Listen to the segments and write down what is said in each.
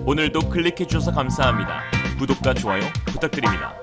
오늘도 클릭해주셔서 감사합니다. 구독과 좋아요 부탁드립니다.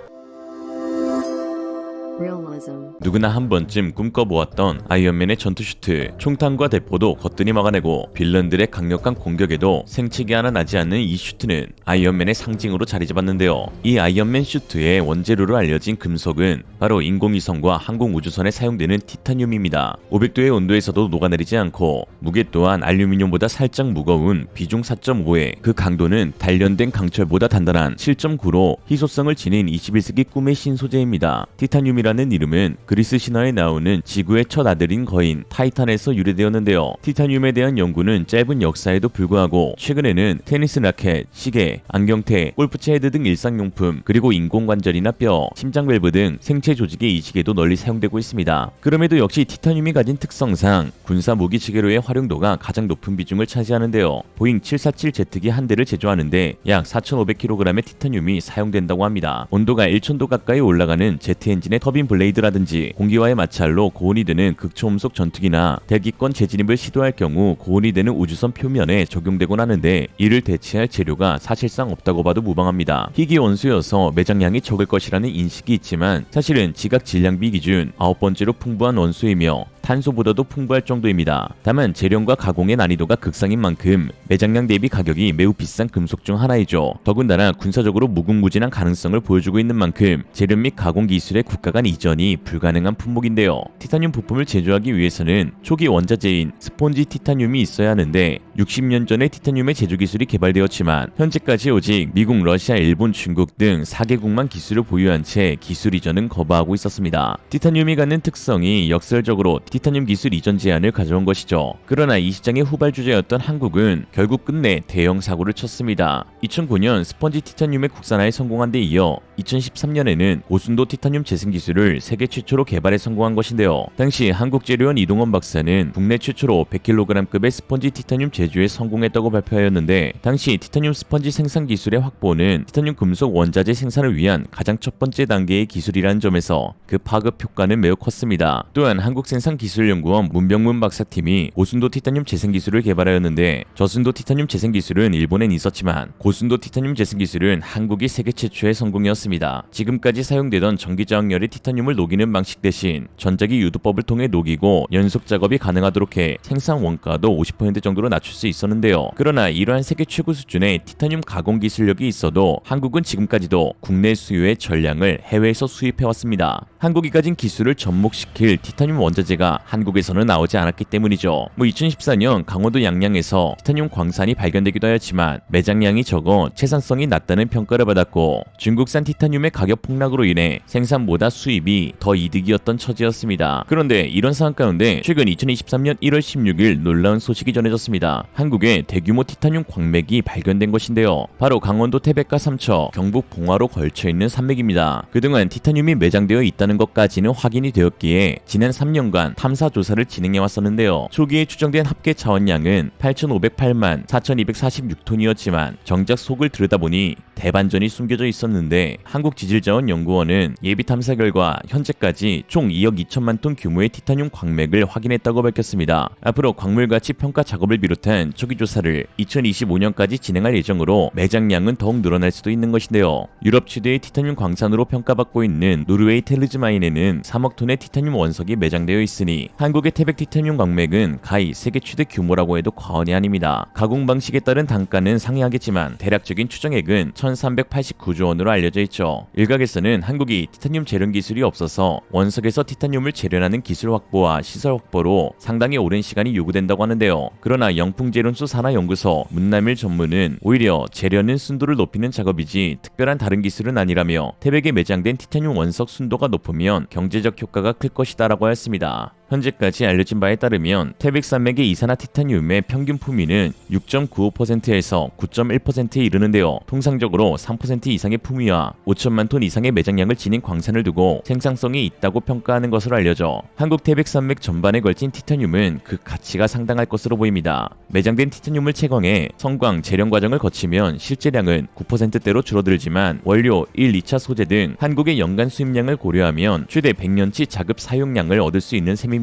누구나 한 번쯤 꿈꿔보았던 아이언맨의 전투 슈트, 총탄과 대포도 거뜬히 막아내고 빌런들의 강력한 공격에도 생치기 하나 나지 않는 이 슈트는 아이언맨의 상징으로 자리잡았는데요. 이 아이언맨 슈트의 원재료로 알려진 금속은 바로 인공위성과 항공우주선에 사용되는 티타늄입니다. 500도의 온도에서도 녹아내리지 않고 무게 또한 알루미늄보다 살짝 무거운 비중 4.5에 그 강도는 단련된 강철보다 단단한 7.9로 희소성을 지닌 21세기 꿈의 신소재입니다. 티타늄이라는 이름은 그리스 신화에 나오는 지구의 첫 아들인 거인 타이탄에서 유래되었는데요. 티타늄에 대한 연구는 짧은 역사에도 불구하고 최근에는 테니스 라켓, 시계, 안경테, 골프채 헤드 등 일상용품, 그리고 인공관절이나 뼈, 심장 밸브 등 생체 조직의 이식에도 널리 사용되고 있습니다. 그럼에도 역시 티타늄이 가진 특성상 군사 무기 체계로의 활용도가 가장 높은 비중을 차지하는데요. 보잉 747제트기 한 대를 제조하는데 약 4,500kg의 티타늄이 사용된다고 합니다. 온도가 1,000도 가까이 올라가는 제트 엔진의 터빈 블레이드라든지 공기와의 마찰로 고온이 되는 극초음속 전투기나 대기권 재진입을 시도할 경우 고온이 되는 우주선 표면에 적용되곤 하는데 이를 대체할 재료가 사실상 없다고 봐도 무방합니다. 희귀 원소여서 매장량이 적을 것이라는 인식이 있지만 사실은 지각 질량비 기준 9번째로 풍부한 원소이며 탄소보다도 풍부할 정도입니다. 다만 재련과 가공의 난이도가 극상인 만큼 매장량 대비 가격이 매우 비싼 금속 중 하나이죠. 더군다나 군사적으로 무궁무진한 가능성을 보여주고 있는 만큼 재련 및 가공 기술의 국가 간 이전이 불가능한 품목인데요. 티타늄 부품을 제조하기 위해서는 초기 원자재인 스폰지 티타늄이 있어야 하는데 60년 전에 티타늄의 제조 기술이 개발되었지만 현재까지 오직 미국, 러시아, 일본, 중국 등 4개국만 기술을 보유한 채 기술 이전은 거부하고 있었습니다. 티타늄이 갖는 특성이 역설적으로 티타늄 기술 이전 제한을 가져온 것이죠. 그러나 이 시장의 후발주자였던 한국은 결국 끝내 대형 사고를 쳤습니다. 2009년 스펀지 티타늄의 국산화에 성공한 데 이어 2013년에는 고순도 티타늄 재생 기술을 세계 최초로 개발에 성공한 것인데요. 당시 한국재료원 이동원 박사는 국내 최초로 100kg급의 스펀지 티타늄 제조에 성공했다고 발표하였는데 당시 티타늄 스펀지 생산 기술의 확보는 티타늄 금속 원자재 생산을 위한 가장 첫 번째 단계의 기술이라는 점에서 그 파급 효과는 매우 컸습니다. 또한 한국생산기술연구원 문병문 박사팀이 고순도 티타늄 재생 기술을 개발하였는데 저순도 티타늄 재생 기술은 일본엔 있었지만 고순도 티타늄 재생 기술은 한국이 세계 최초의 성공이었습니다. 지금까지 사용되던 전기저항열의 티타늄을 녹이는 방식 대신 전자기 유도법을 통해 녹이고 연속 작업이 가능하도록 해 생산 원가도 50% 정도로 낮출 수 있었는데요. 그러나 이러한 세계 최고 수준의 티타늄 가공 기술력이 있어도 한국은 지금까지도 국내 수요의 전량을 해외에서 수입해왔습니다. 한국이 가진 기술을 접목시킬 티타늄 원자재가 한국에서는 나오지 않았기 때문이죠. 2014년 강원도 양양에서 티타늄 광산이 발견되기도 하였지만 매장량이 적어 채산성이 낮다는 평가를 받았고 중국산 티타늄의 가격 폭락으로 인해 생산보다 수입이 더 이득이었던 처지였습니다. 그런데 이런 상황 가운데 최근 2023년 1월 16일 놀라운 소식이 전해졌습니다. 한국에 대규모 티타늄 광맥이 발견된 것인데요. 바로 강원도 태백과 삼척, 경북 봉화로 걸쳐있는 산맥입니다. 그동안 티타늄이 매장되어 있다는 것까지는 확인이 되었기에 지난 3년간 탐사 조사를 진행해왔었는데요. 초기에 추정된 합계 자원량은 8,508만 4,246톤이었지만 정작 속을 들여다보니 대반전이 숨겨져 있었는데 한국지질자원연구원은 예비 탐사 결과 현재까지 총 2억 2천만 톤 규모의 티타늄 광맥을 확인했다고 밝혔습니다. 앞으로 광물가치 평가 작업을 비롯한 초기 조사를 2025년까지 진행할 예정으로 매장량은 더욱 늘어날 수도 있는 것인데요. 유럽 최대의 티타늄 광산으로 평가받고 있는 노르웨이 텔르즈마인에는 3억 톤의 티타늄 원석이 매장되어 있으니 한국의 태백 티타늄 광맥은 가히 세계 최대 규모라고 해도 과언이 아닙니다. 가공 방식에 따른 단가는 상이하겠지만 대략적인 추정액은 1,389조 원으로 알려져 있죠. 일각에서는 한국이 티타늄 재련 기술이 없어서 원석에서 티타늄을 재련하는 기술 확보와 시설 확보로 상당히 오랜 시간이 요구된다고 하는데요. 그러나 영풍재련소 산하연구소 문남일 전무는 오히려 재련은 순도를 높이는 작업이지 특별한 다른 기술은 아니라며 태백에 매장된 티타늄 원석 순도가 높으면 경제적 효과가 클 것이다라고 하였습니다. 현재까지 알려진 바에 따르면 태백산맥의 이산화티타늄의 평균 품위는 6.95%에서 9.1%에 이르는데요. 통상적으로 3% 이상의 품위와 5천만 톤 이상의 매장량을 지닌 광산을 두고 생산성이 있다고 평가하는 것으로 알려져 한국 태백산맥 전반에 걸친 티타늄은 그 가치가 상당할 것으로 보입니다. 매장된 티타늄을 채광해 성광, 재련 과정을 거치면 실제량은 9%대로 줄어들지만 원료 1, 2차 소재 등 한국의 연간 수입량을 고려하면 최대 100년치 자급 사용량을 얻을 수 있는 셈입니다.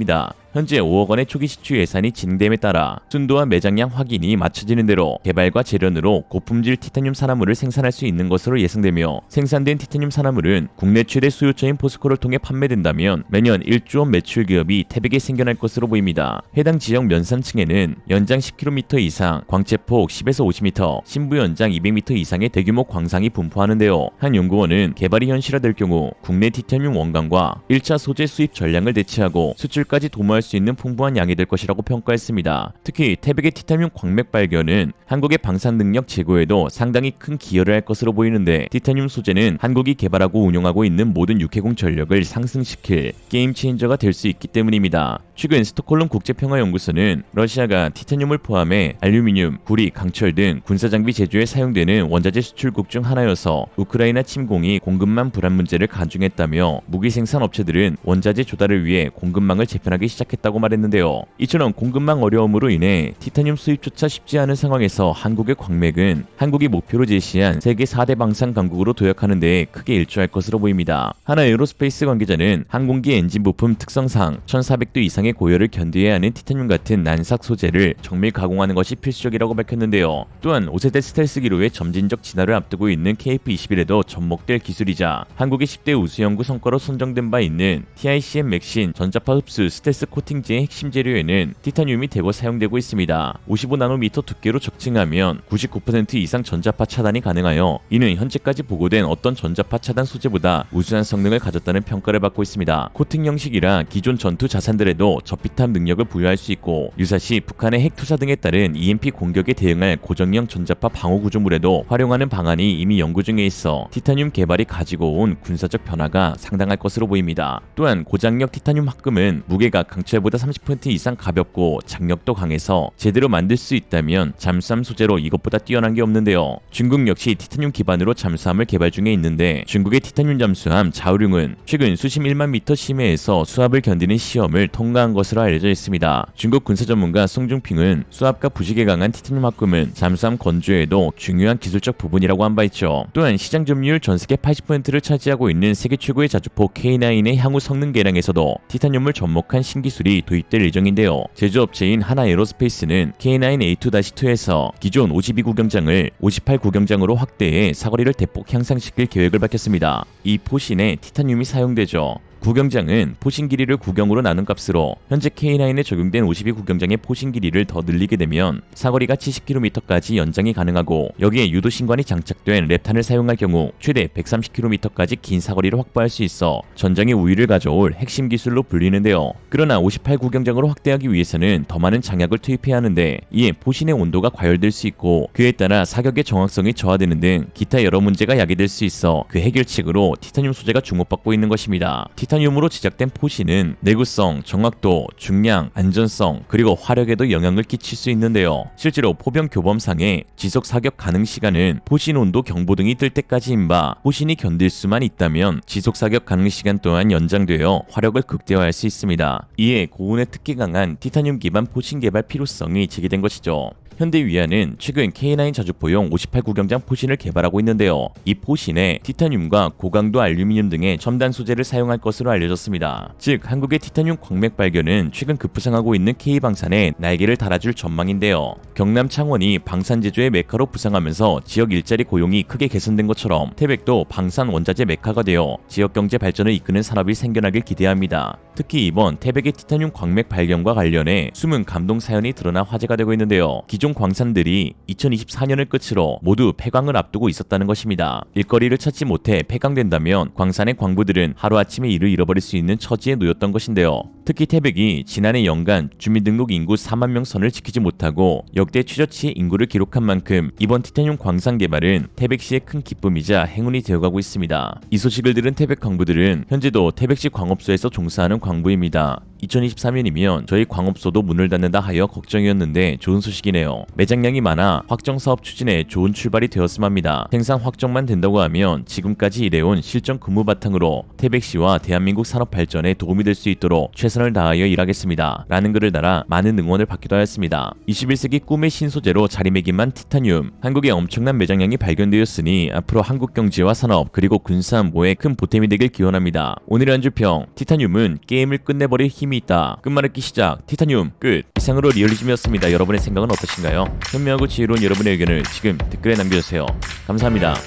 현재 5억 원의 초기 시추 예산이 진행됨에 따라 순도와 매장량 확인이 맞춰지는 대로 개발과 재련으로 고품질 티타늄 산화물을 생산할 수 있는 것으로 예상되며, 생산된 티타늄 산화물은 국내 최대 수요처인 포스코를 통해 판매된다면 매년 1조 원 매출 기업이 태백에 생겨날 것으로 보입니다. 해당 지역 면산층에는 연장 10km 이상, 광채폭 10에서 50m, 신부 연장 200m 이상의 대규모 광상이 분포하는데요. 한 연구원은 개발이 현실화될 경우 국내 티타늄 원광과 1차 소재 수입 전량을 대체하고 수출까지 도모할 수 있는 풍부한 양이 될 것이라고 평가했습니다. 특히 태백의 티타늄 광맥 발견은 한국의 방산 능력 제고에도 상당히 큰 기여를 할 것으로 보이는데, 티타늄 소재는 한국이 개발하고 운용하고 있는 모든 육해공 전력을 상승시킬 게임 체인저가 될 수 있기 때문입니다. 최근 스톡홀름 국제평화연구소는 러시아가 티타늄을 포함해 알루미늄, 구리, 강철 등 군사장비 제조에 사용되는 원자재 수출국 중 하나여서 우크라이나 침공이 공급망 불안 문제를 가중했다며, 무기 생산 업체들은 원자재 조달을 위해 공급망을 재편하기 시작했다고 말했는데요. 이처럼 공급망 어려움으로 인해 티타늄 수입조차 쉽지 않은 상황에서 한국의 광맥은 한국이 목표로 제시한 세계 4대 방산 강국으로 도약하는 데 크게 일조할 것으로 보입니다. 하나 에어로스페이스 관계자는 항공기 엔진 부품 특성상 1400도 이상의 고열을 견뎌야 하는 티타늄 같은 난삭 소재를 정밀 가공하는 것이 필수적이라고 밝혔는데요. 또한 5세대 스텔스 기로의 점진적 진화를 앞두고 있는 KF-21에도 접목될 기술이자 한국의 10대 우수 연구 성과로 선정된 바 있는 TICM 맥신 전자파 흡수 스텔스 코팅제의 핵심 재료에는 티타늄이 대거 사용되고 있습니다. 55나노미터 두께로 적층하면 99% 이상 전자파 차단이 가능하여 이는 현재까지 보고된 어떤 전자파 차단 소재보다 우수한 성능을 가졌다는 평가를 받고 있습니다. 코팅 형식이라 기존 전투 자산들에도 저피탐 능력을 부여할 수 있고, 유사시 북한의 핵 투사 등에 따른 EMP 공격에 대응할 고정형 전자파 방어 구조물에도 활용하는 방안이 이미 연구 중에 있어 티타늄 개발이 가지고 온 군사적 변화가 상당할 것으로 보입니다. 또한 고장력 티타늄 합금은 무게가 강철보다 30% 이상 가볍고 장력도 강해서 제대로 만들 수 있다면 잠수함 소재로 이것보다 뛰어난 게 없는데요. 중국 역시 티타늄 기반으로 잠수함을 개발 중에 있는데, 중국의 티타늄 잠수함 자오룡은 최근 수심 1만 미터 심해에서 수압을 견디는 시험을 통과한 것으로 알려져 있습니다. 중국 군사 전문가 송중핑은 수압과 부식에 강한 티타늄 합금은 잠수함 건조에도 중요한 기술적 부분이라고 한 바 있죠. 또한 시장 점유율 전 세계 80%를 차지하고 있는 세계 최고의 자주포 K9의 향후 성능 개량에서도 티타늄을 접목한 신기술이 도입될 예정인데요. 제조업체인 하나 에어로스페이스는 K9A2-2에서 기존 52구경장을 58구경장으로 확대해 사거리를 대폭 향상시킬 계획을 밝혔습니다. 이 포신에 티타늄이 사용되죠. 구경장은 포신 길이를 구경으로 나눈 값으로 현재 K9에 적용된 52구경장의 포신 길이를 더 늘리게 되면 사거리가 70km까지 연장이 가능하고, 여기에 유도 신관이 장착된 랩탄을 사용할 경우 최대 130km까지 긴 사거리를 확보할 수 있어 전장의 우위를 가져올 핵심 기술로 불리는데요. 그러나 58구경장으로 확대하기 위해서는 더 많은 장약을 투입해야 하는데, 이에 포신의 온도가 과열될 수 있고 그에 따라 사격의 정확성이 저하되는 등 기타 여러 문제가 야기될 수 있어 그 해결책으로 티타늄 소재가 주목받고 있는 것입니다. 티타늄으로 제작된 포신은 내구성, 정확도, 중량, 안전성, 그리고 화력에도 영향을 끼칠 수 있는데요. 실제로 포병 교범상의 지속 사격 가능 시간은 포신 온도 경보등이 뜰 때까지인 바, 포신이 견딜 수만 있다면 지속 사격 가능 시간 또한 연장되어 화력을 극대화할 수 있습니다. 이에 고운에 특기 강한 티타늄 기반 포신 개발 필요성이 제기된 것이죠. 현대위안은 최근 K9 자주포용 58구경장 포신을 개발하고 있는데요. 이 포신에 티타늄과 고강도 알루미늄 등의 첨단 소재를 사용할 것으로 알려졌습니다. 즉, 한국의 티타늄 광맥 발견은 최근 급부상하고 있는 K방산에 날개를 달아줄 전망인데요. 경남 창원이 방산 제조의 메카로 부상하면서 지역 일자리 고용이 크게 개선된 것처럼 태백도 방산 원자재 메카가 되어 지역 경제 발전을 이끄는 산업이 생겨나길 기대합니다. 특히 이번 태백의 티타늄 광맥 발견과 관련해 숨은 감동 사연이 드러나 화제가 되고 있는데요. 기존 광산들이 2024년을 끝으로 모두 폐광을 앞두고 있었다는 것입니다. 일거리를 찾지 못해 폐광된다면 광산의 광부들은 하루아침에 일을 잃어버릴 수 있는 처지에 놓였던 것인데요. 특히 태백이 지난해 연간 주민등록 인구 4만 명 선을 지키지 못하고 역대 최저치의 인구를 기록한 만큼 이번 티타늄 광산 개발은 태백시의 큰 기쁨이자 행운이 되어가고 있습니다. 이 소식을 들은 태백 광부들은 현재도 태백시 광업소에서 종사하는 광부입니다. 2023년이면 저희 광업소도 문을 닫는다 하여 걱정이었는데 좋은 소식이네요. 매장량이 많아 확정 사업 추진에 좋은 출발이 되었음 합니다. 생산 확정만 된다고 하면 지금까지 일해온 실전 근무 바탕으로 태백시와 대한민국 산업 발전에 도움이 될 수 있도록 최선을 다하여 일하겠습니다. 라는 글을 달아 많은 응원을 받기도 하였습니다. 21세기 꿈의 신소재로 자리매김한 티타늄. 한국에 엄청난 매장량이 발견되었으니 앞으로 한국 경제와 산업 그리고 군사 안보에 큰 보탬이 되길 기원합니다. 오늘의 한 줄평. 티타늄은 게임을 끝내버릴 힘이 힘이 있다. 끝말잇기 시작. 티타늄 끝. 이상으로 리얼리즘이었습니다. 여러분의 생각은 어떠신가요? 현명하고 지혜로운 여러분의 의견을 지금 댓글에 남겨주세요. 감사합니다.